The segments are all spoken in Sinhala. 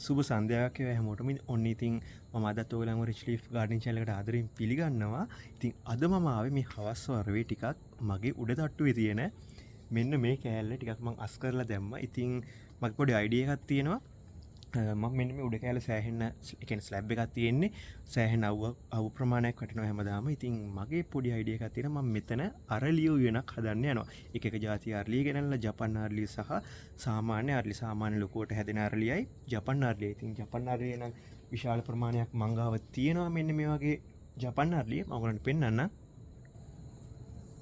සුබ සන්ධ්‍යාවක් වේවා හැමෝටම. ඔන්න ඉතින් මම අදත් ඔයගලන්ව රිච් ලීෆ් ගාඩන් channel එකට ආදරෙන් පිළිගන්නවා. ඉතින් අද මම ආවේ මේ හවස් වරුවේ ටිකක් මගේ උඩ තට්ටුවේ තියෙන මෙන්න මේ කෑල්ල ටිකක් මම අස් කරලා දැම්මා. ඉතින් මගේ පොඩි අයිඩියා එකක් තියෙනවා. මම මෙන්න මේ උඩ කෑල්ල සෑහෙන්න ඒ කියන්නේ ස්ලැබ් එකක් තියෙන්නේ. සෑහෙන අවු ප්‍රමාණයක් වටිනවා හැමදාම. ඉතින් මගේ පොඩි අයිඩියා එකක් තියෙනවා. මම මෙතන අරලිය උයනක් හදන්න යනවා. එක එක જાති අරලිය ගෙනල්ලා ජපන් අරලිය සහ සාමාන්‍ය අරලිය සාමාන්‍ය ලොකුවට හැදෙන අරලියයි ජපන් අරලියයි. ඉතින් ජපන් අරලිය නම් විශාල ප්‍රමාණයක් මං ගාව තියෙනවා. මෙන්න මේ වගේ ජපන් අරලිය මම ඔයගලන්ට පෙන්නන්නම්.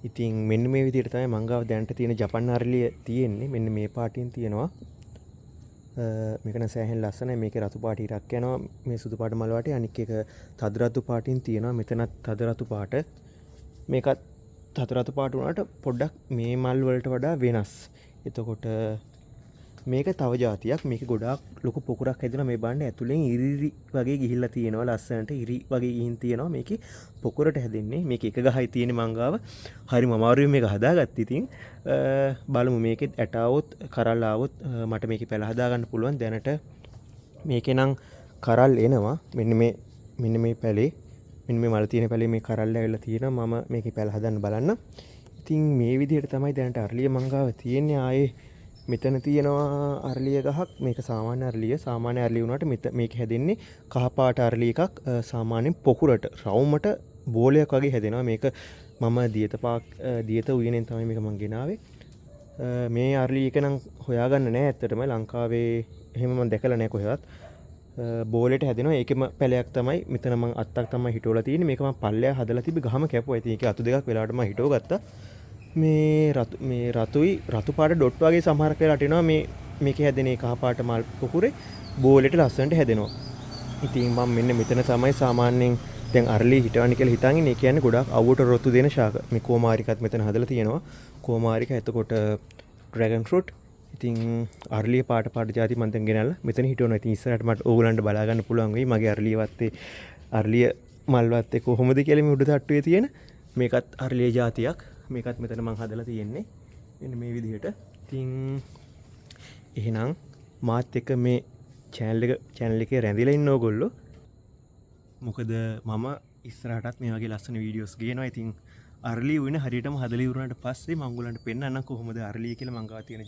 ඉතින් මෙන්න මේ විදිහට තමයි මං ගාව දැනට තියෙන ජපන් අරලිය තියෙන්නේ. මෙන්න මේ පාටින් තියෙනවා. මේක නම් සෑහෙන ලස්සනයි. මේකේ රතු පාට ඉරක් යනවා. මේ සුදු පාට මල් වටේ අනික් එක තද රතු පාටින් තියෙනවා. මෙතනත් තද රතු පාට. මේකත් තද රතු පාට වුණාට පොඩ්ඩක් මේ මල් වලට වඩා වෙනස්. එතකොට මේක තව જાතියක්. මේක ගොඩාක් ලොකු පොකුරක් හැදෙනවා. මේ බණ්ඩේ ඇතුලෙන් ඉරි වගේ ගිහිල්ලා තියෙනවා. ලස්සනට ඉරි වගේ ගිහින් තියෙනවා. මේකේ පොකුරට හැදෙන්නේ. මේක එක ගහයි තියෙන්නේ මංගාව. හරිම අමාරුවෙන් මේක හදාගත්ත. ඉතින් බලමු මේකෙත් ඇට આવොත් කරල් આવොත් මට මේකේ පැල හදා ගන්න පුළුවන්. දැනට මේකේ නම් කරල් එනවා. මෙන්න මේ පැලේ මෙන්න මේ මල තියෙන පැලේ මේ කරල් ඇවිල්ලා තියෙනවා. මම මේකේ පැල හදන්න බලන්න. ඉතින් මේ විදිහට තමයි දැනට අරලිය මංගාව තියෙන්නේ. ආයේ මෙතන තියෙනවා අරලිය ගහක්. මේක සාමාන්‍ය අරලිය. සාමාන්‍ය අරලිය වුණාට මේක හැදෙන්නේ කහ පාට අරලිය එකක්. සාමාන්‍යයෙන් පොකුරට රවුමට බෝලයක් වගේ හැදෙනවා. මේක මම දියත උයනෙන් තමයි මේක මං ගෙනාවේ. මේ අරලිය එක නම් හොයාගන්න නෑ ඇත්තටම. ලංකාවේ එහෙම මම දැකලා නෑ කොහෙවත්. බෝලෙට හැදෙනවා. ඒකෙම පැලයක් තමයි මෙතන මං අත්තක් තමයි හිටවලා තියෙන්නේ. මේක මං පල්ලෙයා හදලා තිබ්බ ගහම කැපුවා. ඉතින් ඒකේ අතු දෙකක් වෙලාවට මම හිටව ගත්තා. මේ රතුයි රතු පාට ඩොට් වගේ සමහරක් වෙලාවට එනවා. මේකේ හැදෙන කහ පාට මල් පොකුරේ බෝලෙට ලස්සනට හැදෙනවා. ඉතින් මම මෙන්න මෙතන තමයි සාමාන්‍යයෙන් දැන් අරලිය හිටවන්නේ කියලා හිතන් ඉන්නේ. ඒ කියන්නේ ගොඩාක් අවුවට රොතු දෙන ශාක. මේ කොමාරිකත් මෙතන හදලා තියෙනවා. කොමාරික එතකොට ඩ්‍රැගන් ෆෘට්. ඉතින් අරලිය පාට ಜಾති මම දැන් ගෙනල්ලා මෙතන හිටවනවා. ඉතින් ඉස්සරහට මට ඕගලන්ට බලා ගන්න පුළුවන් වෙයි මගේ අරලිය මල් වත්තේ කොහොමද කියලා මේ උඩ තට්ටුවේ තියෙන. මේකත් අරලිය జాතියක්. මේකත් මෙතන මම හදලා තියෙන්නේ. මෙන්න මේ විදිහට. ඉතින් එහෙනම් මාත් එක්ක මේ channel එකේ රැඳිලා ඉන්න ඕගොල්ලෝ. මොකද මම ඉස්සරහටත් මේ වගේ ලස්සන වීඩියෝස් ගේනවා. ඉතින් අරලිය උයන හරියටම හදලා ඉවරනාට පස්සේ මම ඔයගලන්ට පෙන්නන්නම් කොහොමද අරලිය කියලා මං ගාව තියෙන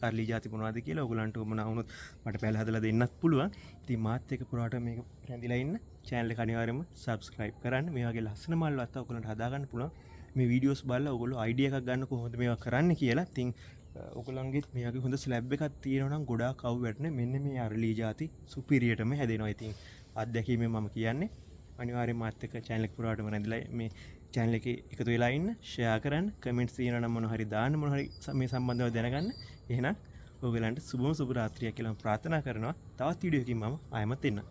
අරලිය ಜಾති මොනවද කියලා. ඔයගලන්ට උමනා වුණොත් මට පැල හදලා දෙන්නත් පුළුවන්. ඉතින් මාත් එක්ක පුරාට මේක රැඳිලා ඉන්න. channel එක අනිවාර්යයෙන්ම subscribe කරන්න. මේ වගේ ලස්සන මල් වත්ත ඔයගලන්ට හදා ගන්න පුළුවන්. මේ වීඩියෝස් බලලා ඔයගොල්ලෝ අයිඩියා එකක් ගන්න කොහොමද මේවා කරන්න කියලා. ඉතින් ඔයගොල්ලන්ගෙත් මේ වගේ හොඳ ස්ලැබ් එකක් තියෙනවා නම් ගොඩාක් අවු වැටෙන මෙන්න මේ අරලිය ಜಾති සුපිරියටම හැදෙනවා. ඉතින් අත්දැකීමෙන් මම කියන්නේ අනිවාර්යයෙන්ම මාත් එක්ක channel එක පුරාටම රැඳිලා මේ channel එකේ එකතු වෙලා ඉන්න, share කරන්න, comments තියෙනවා නම් මොන හරි දාන්න, මොන හරි මේ සම්බන්ධව දැනගන්න. එහෙනම් ඔයගලන්ට සුබ රාත්‍රියක් කියලා මම ප්‍රාර්ථනා කරනවා. තවත් වීඩියෝ එකකින් මම ආයෙමත් එන්නම්.